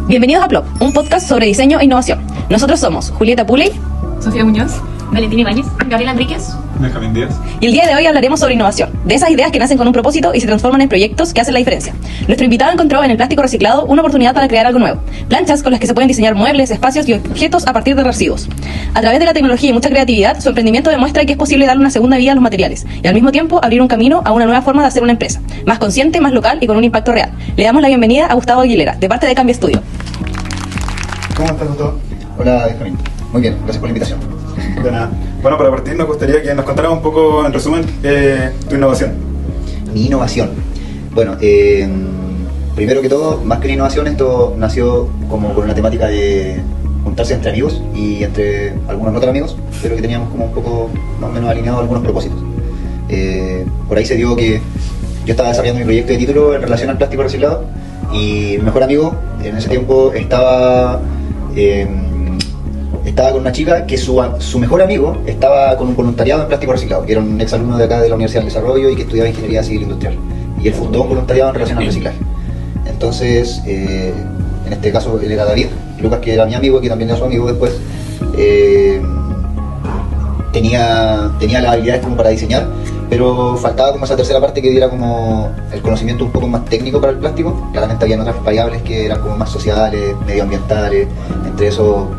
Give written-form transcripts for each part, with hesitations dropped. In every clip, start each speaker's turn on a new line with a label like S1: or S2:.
S1: Bienvenidos a Plop, un podcast sobre diseño e innovación. Nosotros somos Julieta Puley,
S2: Sofía Muñoz, Valentina Ibáñez, Gabriela Enríquez,
S3: Benjamín Díaz.
S1: y el día de hoy hablaremos sobre innovación, de esas ideas que nacen con un propósito y se transforman en proyectos que hacen la diferencia. Nuestro invitado encontró en el plástico reciclado una oportunidad para crear algo nuevo, planchas con las que se pueden diseñar muebles, espacios y objetos a partir de residuos. A través de la tecnología y mucha creatividad, su emprendimiento demuestra que es posible darle una segunda vida a los materiales y al mismo tiempo abrir un camino a una nueva forma de hacer una empresa, más consciente, más local y con un impacto real. Le damos la bienvenida a Gustavo Aguilera, de parte de Cambio Estudio.
S4: ¿Cómo estás, doctor? Hola, Benjamín. Muy bien, gracias por la invitación.
S3: De nada. Bueno, para partir nos gustaría que nos contaras un poco, en resumen, tu innovación.
S4: Mi innovación. Bueno, primero que todo, más que una innovación, esto nació como con una temática de juntarse entre amigos y entre algunos no tan amigos, pero que teníamos como un poco más o menos alineados algunos propósitos. Por ahí se dio que yo estaba desarrollando mi proyecto de título en relación al plástico reciclado y mi mejor amigo en ese tiempo estaba con una chica que su mejor amigo estaba con un voluntariado en plástico reciclado, que era un exalumno de acá de la Universidad del Desarrollo y que estudiaba Ingeniería Civil Industrial. Y él fundó un voluntariado en relación al reciclaje. Entonces, en este caso él era David, Lucas, que era mi amigo, que también era su amigo después, tenía las habilidades como para diseñar, pero faltaba como esa tercera parte que diera como el conocimiento un poco más técnico para el plástico. Claramente habían otras variables que eran como más sociales, medioambientales, entre eso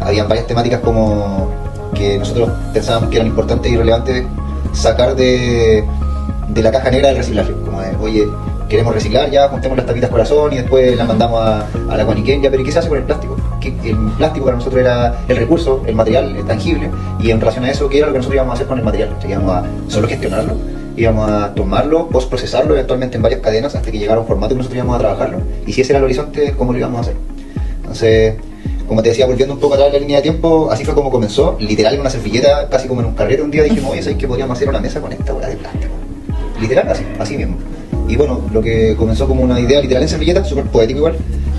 S4: habían varias temáticas como que nosotros pensábamos que eran importantes y relevantes sacar de la caja negra del reciclaje, como de, oye, queremos reciclar, ya juntemos las tapitas corazón y después las mandamos a la Guaniquén, ya, pero ¿y qué se hace con el plástico? Que el plástico para nosotros era el recurso, el material tangible, y en relación a eso, ¿qué era lo que nosotros íbamos a hacer con el material? O sea, íbamos a solo gestionarlo, íbamos a tomarlo, postprocesarlo eventualmente en varias cadenas hasta que llegara a un formato que nosotros íbamos a trabajarlo, y si ese era el horizonte, ¿cómo lo íbamos a hacer? Entonces, como te decía, volviendo un poco atrás de la línea de tiempo, así fue como comenzó, literal en una servilleta, casi como en un carrete. Un día dijimos, oye, ¿sabes que podríamos hacer una mesa con esta hueá de plástico? Literal, así mismo. Y bueno, lo que comenzó como una idea literal en servilleta, súper poético igual,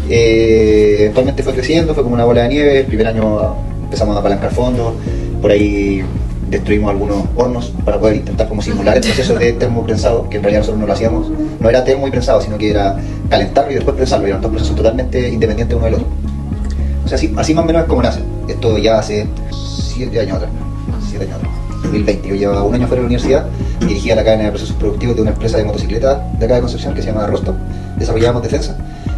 S4: eventualmente fue creciendo, fue como una bola de nieve. El primer año empezamos a apalancar fondos, por ahí destruimos algunos hornos para poder intentar como simular el proceso de termoprensado, que en realidad nosotros no lo hacíamos, no era termo y prensado, sino que era calentarlo y después prensarlo, eran dos procesos totalmente independientes uno del otro. O sea, así más o menos es como nace. Esto ya hace 7 años atrás, 2020. Yo llevaba un año fuera de la universidad, dirigía la cadena de procesos productivos de una empresa de motocicletas de acá de Concepción que se llama Rosto. Desarrollábamos defensa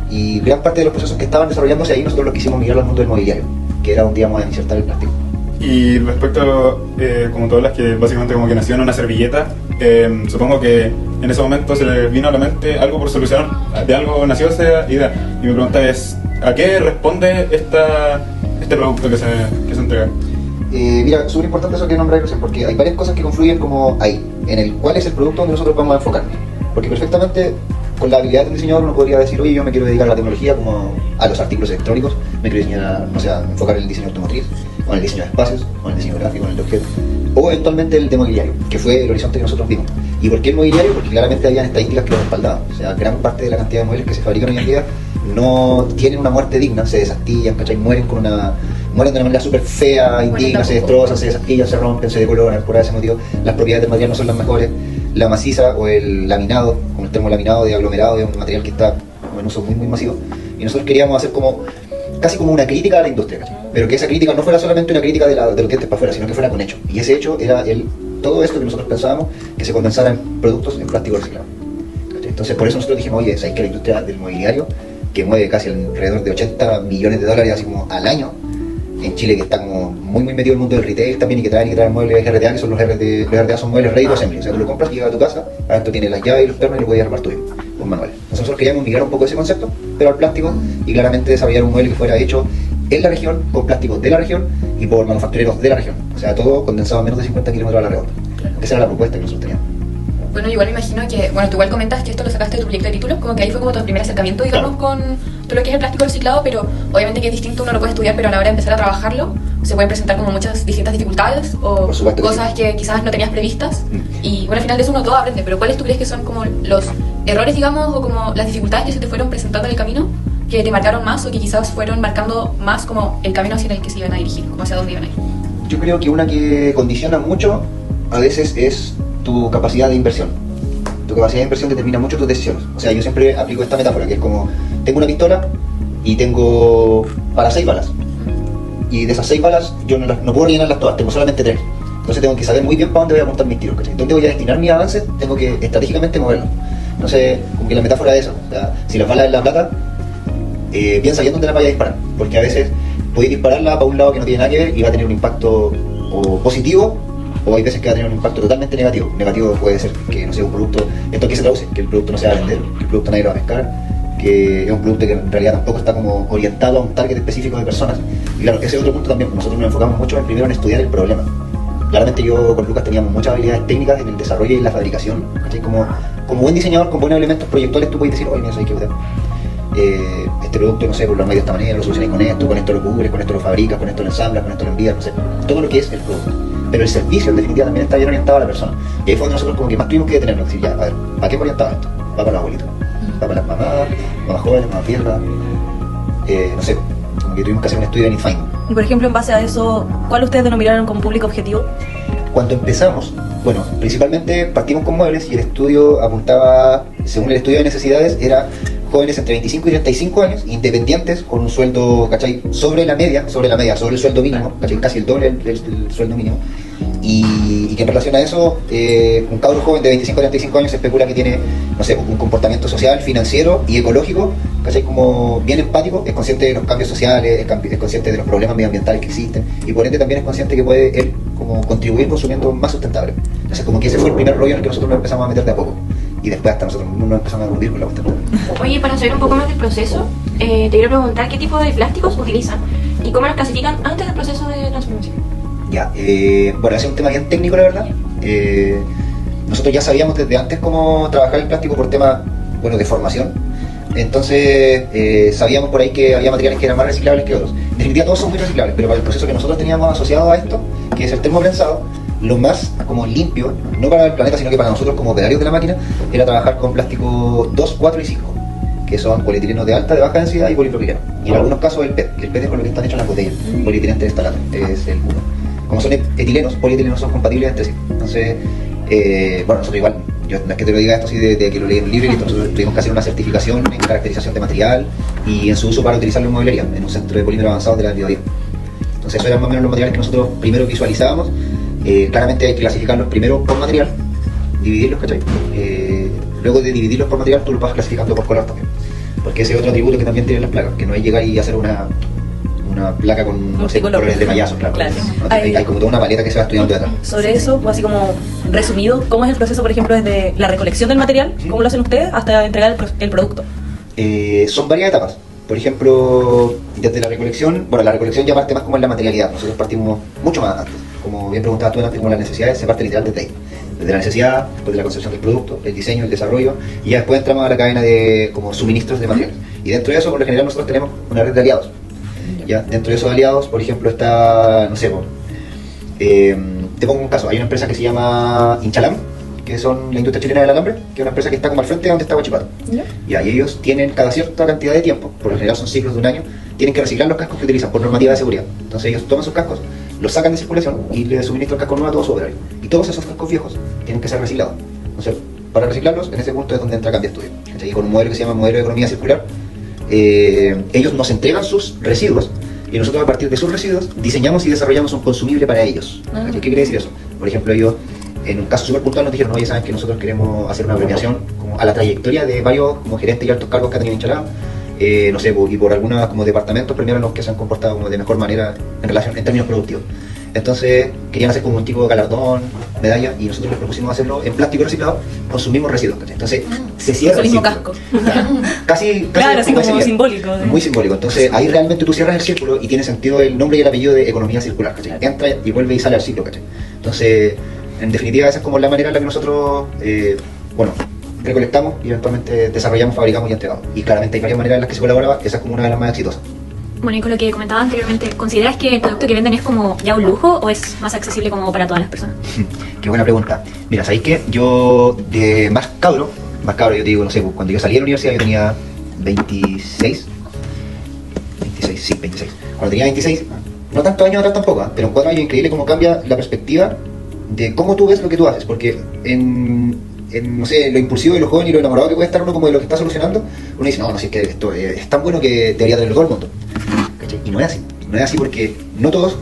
S4: y gran parte de los procesos que estaban desarrollándose ahí nosotros los quisimos migrar al mundo del mobiliario, que era un día más de insertar el plástico.
S3: Y respecto, como todas las que básicamente como que nació en una servilleta, supongo que en ese momento se les vino a la mente algo por solucionar, de algo nació esa idea. Y mi pregunta es, ¿a qué responde este producto que se entrega?
S4: Mira, súper importante eso que nombráis recién, porque hay varias cosas que confluyen como ahí, en el cuál es el producto donde nosotros vamos a enfocar. Porque perfectamente, con la habilidad de un diseñador uno podría decir, oye, yo me quiero dedicar a la tecnología como a los artículos electrónicos, me quiero diseñar, o sea, enfocar en el diseño automotriz, o en el diseño de espacios, o en el diseño gráfico, en el de objetos, o eventualmente el de mobiliario, que fue el horizonte que nosotros vimos. ¿Y por qué el mobiliario? Porque claramente habían estadísticas que lo respaldaban. O sea, gran parte de la cantidad de muebles que se fabrican hoy en día no tienen una muerte digna, se desastillan, ¿cachai? Mueren de una manera súper fea, indigna, se destrozan, se desastillan, se rompen, se decoloran. Por ese motivo las propiedades del material no son las mejores. La maciza o el laminado, como el termolaminado de aglomerado, es un material que está en uso muy masivo. Y nosotros queríamos hacer casi como una crítica a la industria, ¿cachai? Pero que esa crítica no fuera solamente una crítica de los dientes para afuera, sino que fuera con hecho. Y ese hecho era todo esto que nosotros pensábamos que se condensara en productos en plástico reciclado. Entonces por eso nosotros dijimos, oye, ¿sabes que la industria del mobiliario, que mueve casi alrededor de 80 millones de dólares así como al año, en Chile, que está como muy metido en el mundo del retail también y que traen muebles RTA, que son los RTA son muebles ready to assembly, o sea, tú lo compras y llega a tu casa, adentro tienes las llaves y los pernos y lo puedes armar tú mismo, con manuales. Nosotros queríamos migrar un poco ese concepto, pero al plástico, y claramente desarrollar un mueble que fuera hecho en la región, con plásticos de la región y por manufactureros de la región, o sea, todo condensado a menos de 50 kilómetros a la redonda. Claro. Esa era la propuesta que nosotros teníamos.
S2: Bueno, igual me imagino que, bueno, tú igual comentas que esto lo sacaste de tu proyecto de título, como que ahí fue como tu primer acercamiento, digamos, con todo lo que es el plástico reciclado, pero obviamente que es distinto, uno lo puede estudiar, pero a la hora de empezar a trabajarlo, se pueden presentar como muchas distintas dificultades o cosas que quizás no tenías previstas, y bueno, al final de eso uno todo aprende, pero ¿cuáles tú crees que son como los errores, digamos, o como las dificultades que se te fueron presentando en el camino, que te marcaron más o que quizás fueron marcando más como el camino hacia el que se iban a dirigir, como hacia dónde iban a ir?
S4: Yo creo que una que condiciona mucho a veces es tu capacidad de inversión. Tu capacidad de inversión determina mucho tus decisiones. O sea, yo siempre aplico esta metáfora, que es como, tengo una pistola, y tengo para 6 balas. Y de esas 6 balas yo no puedo rellenarlas todas, tengo solamente 3. Entonces tengo que saber muy bien para dónde voy a apuntar mis tiros, ¿cachai? Dónde voy a destinar mis avances, tengo que estratégicamente moverlos. Entonces, como que la metáfora es eso, o sea, si las balas es la plata, piensa bien dónde la vaya a disparar, porque a veces podéis dispararla para un lado que no tiene nada que ver y va a tener un impacto o positivo, o hay veces que va a tener un impacto totalmente negativo. Negativo puede ser que, no sé, un producto, esto aquí se traduce, que el producto no se va a vender, que el producto nadie lo va a pescar, que es un producto que en realidad tampoco está como orientado a un target específico de personas. Y claro, ese es otro punto también, nosotros nos enfocamos mucho primero en estudiar el problema. Claramente yo con Lucas teníamos muchas habilidades técnicas en el desarrollo y en la fabricación, ¿cachai? Como buen diseñador, con buenos elementos proyectuales, tú puedes decir, oye, mira, ¿sabes qué? Este producto, no sé, por lo armáis de esta manera, lo solucionáis con esto lo cubres, con esto lo fabricas, con esto lo ensamblas, con esto lo envías, no sé, todo lo que es el producto. Pero el servicio, en definitiva, también está bien orientado a la persona. Y ahí fue donde nosotros como que más tuvimos que detenernos, decir, ya, a ver, ¿para qué orientado esto? Va para los abuelitos, va para las mamás jóvenes, mamás viejas, no sé, como que tuvimos que hacer un estudio de need finding.
S1: Y por ejemplo, en base a eso, ¿cuál ustedes denominaron como público objetivo?
S4: Cuando empezamos, bueno, principalmente partimos con muebles y el estudio apuntaba, según el estudio de necesidades, era jóvenes entre 25 y 35 años, independientes, con un sueldo, ¿cachai? Sobre la media, sobre el sueldo mínimo, ¿cachai? Casi el doble del sueldo mínimo. Y que en relación a eso, un cabro joven de 25 a 35 años se especula que tiene, no sé, un comportamiento social, financiero y ecológico, ¿cachai? Como bien empático, es consciente de los cambios sociales, es consciente de los problemas medioambientales que existen, y por ende también es consciente que puede él como contribuir consumiendo más sustentable. Entonces como que ese fue el primer rollo en el que nosotros nos empezamos a meter de a poco. Y después hasta nosotros nos empezamos a hundir con la cuestión.
S5: Oye, para saber un poco más del proceso, te quiero preguntar qué tipo de plásticos utilizan y cómo los clasifican antes del proceso de transformación.
S4: Ya, bueno, ese es un tema bien técnico, la verdad. Nosotros ya sabíamos desde antes cómo trabajar el plástico por temas, bueno, de formación. Entonces, sabíamos por ahí que había materiales que eran más reciclables que otros. En definitiva, todos son muy reciclables, pero para el proceso que nosotros teníamos asociado a esto, que es el termoprensado, lo más como limpio, no para el planeta, sino que para nosotros como operarios de la máquina, era trabajar con plástico 2, 4 y 5, que son polietilenos de alta, de baja densidad y polipropileno. Y en algunos casos el PET, que el PET es con lo que están hechas las botellas, polietileno terestalato, es el 1. Como son etilenos, polietilenos son compatibles entre sí. Entonces, bueno, nosotros igual, yo no es que te lo diga esto así de que lo leí en un libro, nosotros tuvimos que hacer una certificación en caracterización de material y en su uso para utilizarlo en mueblería, en un centro de polímeros avanzados de la Biobío. Entonces, esos eran más o menos los materiales que nosotros primero visualizábamos. Claramente hay que clasificarlos primero por material, dividirlos, ¿cachai? Luego de dividirlos por material, tú los vas clasificando por color también. Porque ese es otro atributo que también tienen las placas, que no es llegar y hacer una placa con, no sé, colores de payaso, claro. Hay como toda una paleta que se va estudiando detrás.
S1: Sobre eso, pues así como resumido, ¿cómo es el proceso, por ejemplo, desde la recolección del material, cómo lo hacen ustedes, hasta entregar el producto?
S4: Son varias etapas. Por ejemplo, desde la recolección, bueno, la recolección ya parte más como en la materialidad. Nosotros partimos mucho más antes. Como bien preguntabas tú antes, como las necesidades, se parte literal desde ahí. Desde la necesidad, después de la concepción del producto, el diseño, el desarrollo, y ya después entramos a la cadena de como suministros de materiales. Y dentro de eso, por lo general, nosotros tenemos una red de aliados. ¿Ya? Dentro de esos aliados, por ejemplo, está, no sé, te pongo un caso, hay una empresa que se llama Inchalam, que son la industria chilena del alambre, que es una empresa que está como al frente de donde está Huachipato. Y ahí ellos tienen cada cierta cantidad de tiempo, por lo general son ciclos de un año, tienen que reciclar los cascos que utilizan por normativa de seguridad. Entonces ellos toman sus cascos, los sacan de circulación y les suministran casco nuevo a todo su operario. Y todos esos cascos viejos tienen que ser reciclados. Entonces, para reciclarlos, en ese punto es donde entra Cambia Estudio. Y con un modelo que se llama modelo de economía circular, ellos nos entregan sus residuos y nosotros a partir de sus residuos diseñamos y desarrollamos un consumible para ellos. ¿Qué quiere decir eso? Por ejemplo, ellos en un caso súper puntual nos dijeron, oye, saben que nosotros queremos hacer una premiación como a la trayectoria de varios como gerentes y altos cargos que han tenido Inchalá, no sé, y por algunos como departamentos premiaron a los que se han comportado como de mejor manera en términos productivos. Entonces querían hacer como un tipo de galardón, medalla, y nosotros les propusimos hacerlo en plástico reciclado con sus mismos residuos, ¿cachai? Entonces se cierra
S1: el mismo
S4: círculo.
S1: casco.
S4: Casi
S1: Claro, así como simbólico.
S4: Muy simbólico. Entonces ahí realmente tú cierras el círculo y tiene sentido el nombre y el apellido de economía circular, ¿cachai? Entra y vuelve y sale al ciclo, ¿cachai? Entonces, en definitiva, esa es como la manera en la que nosotros, bueno, recolectamos y eventualmente desarrollamos, fabricamos y entregamos. Y claramente hay varias maneras en las que se colabora, esa es como una de las más exitosas.
S5: Bueno, y con lo que comentaba anteriormente, ¿consideras que el producto que venden es como ya un lujo o es más accesible como para todas las personas?
S4: Qué buena pregunta. Mira, ¿sabéis qué? Yo de más cabro, yo te digo, no sé, cuando yo salí de la universidad yo tenía 26. Cuando tenía 26, no tantos años atrás tampoco, pero en 4 años increíble cómo cambia la perspectiva de cómo tú ves lo que tú haces, porque en no sé, lo impulsivo y lo joven y lo enamorado que puede estar uno como de lo que está solucionando, uno dice, no, si es que esto es tan bueno que debería tenerlo todo el mundo. ¿Cachai? Y no es así. No es así porque no todos,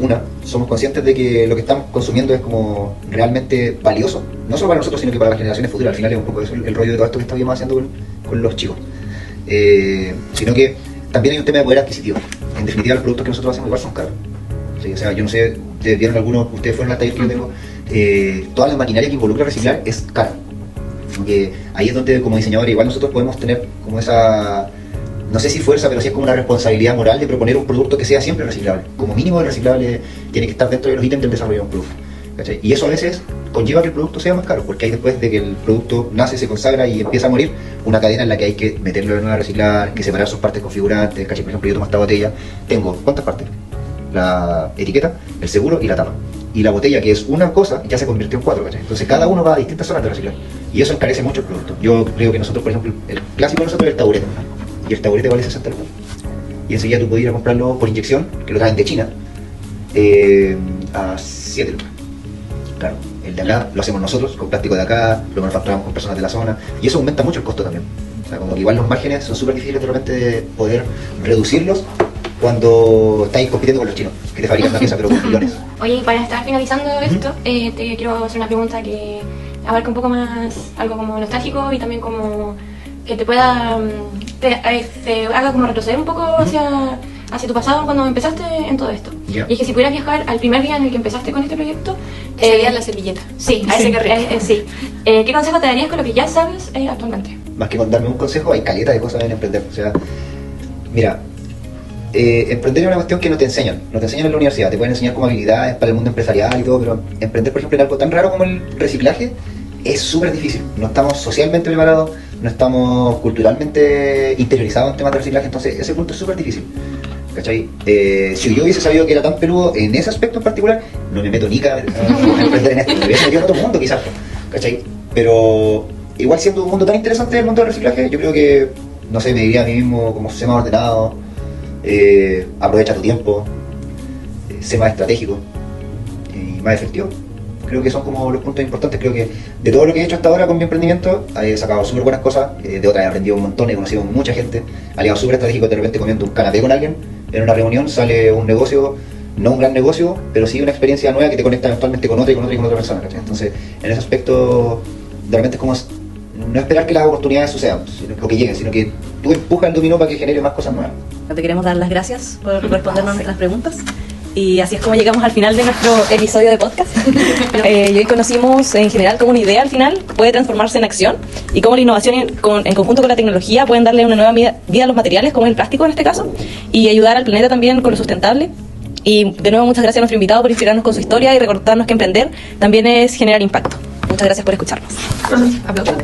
S4: somos conscientes de que lo que estamos consumiendo es como realmente valioso, no solo para nosotros, sino que para las generaciones futuras. Al final es un poco eso el rollo de todo esto que estamos haciendo con los chicos. Sino que también hay un tema de poder adquisitivo. En definitiva, los productos que nosotros hacemos igual son caros. ¿Sí? O sea, yo no sé, vieron algunos, ustedes fueron al taller que yo tengo, toda la maquinaria que involucra reciclar es cara. Porque ahí es donde como diseñadores igual nosotros podemos tener como esa, no sé si fuerza, pero sí es como una responsabilidad moral de proponer un producto que sea siempre reciclable. Como mínimo el reciclable tiene que estar dentro de los ítems del desarrollo de un producto. ¿Cachai? Y eso a veces conlleva que el producto sea más caro, porque hay después de que el producto nace, se consagra y empieza a morir, una cadena en la que hay que meterlo de nuevo a reciclar, que separar sus partes configurantes. ¿Cachai? Por ejemplo, yo tomo esta botella, tengo, ¿cuántas partes? La etiqueta, el seguro y la tapa. Y la botella, que es una cosa, ya se convirtió en 4, ¿cachai? Entonces cada uno va a distintas zonas de reciclar. Y eso encarece mucho el producto. Yo creo que nosotros, por ejemplo, el clásico de nosotros es el taburete. Y el taburete vale 60 lucas. Y enseguida tú puedes ir a comprarlo por inyección, que lo traen de China, a 7 lucas. Claro, el de acá lo hacemos nosotros, con plástico de acá, lo manufacturamos con personas de la zona, y eso aumenta mucho el costo también. O sea, como que igual los márgenes son súper difíciles de repente de poder reducirlos cuando estáis compitiendo con los chinos, que te fabrican una pieza pero con millones.
S5: Oye, y para estar finalizando esto, te quiero hacer una pregunta que abarca un poco más algo como nostálgico y también como que te pueda, te haga como retroceder un poco hacia tu pasado cuando empezaste en todo esto.
S4: Yeah.
S5: Y es que si pudieras viajar al primer día en el que empezaste con este proyecto,
S2: Ese día en la servilleta.
S5: sí, a ese que sí. ¿Qué consejo te darías con lo que ya sabes actualmente?
S4: Más que con darme un consejo, hay caleta de cosas en emprender. O sea, mira, emprender es una cuestión que no te enseñan en la universidad. Te pueden enseñar como habilidades para el mundo empresarial y todo, pero emprender, por ejemplo, en algo tan raro como el reciclaje es súper difícil. No estamos socialmente preparados, no estamos culturalmente interiorizados en temas de reciclaje, entonces ese punto es súper difícil. ¿Cachai? Si yo hubiese sabido que era tan peludo en ese aspecto en particular, no me meto ni a emprender en esto. Me hubiese metido en otro mundo quizás, ¿cachai? Pero igual siendo un mundo tan interesante el mundo del reciclaje, yo creo que, no sé, me diría a mí mismo como sé más ordenado, aprovecha tu tiempo, sé más estratégico y más efectivo. Creo que son como los puntos importantes. Creo que de todo lo que he hecho hasta ahora con mi emprendimiento he sacado súper buenas cosas, de otras he aprendido un montón, he conocido mucha gente, aliado súper estratégico. De repente comiendo un canapé con alguien en una reunión sale un negocio, no un gran negocio, pero sí una experiencia nueva que te conecta eventualmente con otra y con otra y con otra persona, ¿cachai? Entonces en ese aspecto de repente es como no esperar que las oportunidades sucedan o que lleguen, sino que tú empujas el dominó para que genere más cosas nuevas.
S1: Te queremos dar las gracias por respondernos nuestras preguntas. Y así es como llegamos al final de nuestro episodio de podcast. Y hoy conocimos en general cómo una idea al final puede transformarse en acción y cómo la innovación en conjunto con la tecnología pueden darle una nueva vida a los materiales, como el plástico en este caso, y ayudar al planeta también con lo sustentable. Y de nuevo muchas gracias a nuestro invitado por inspirarnos con su historia y recordarnos que emprender también es generar impacto. Muchas gracias por escucharnos.
S2: Aplausos.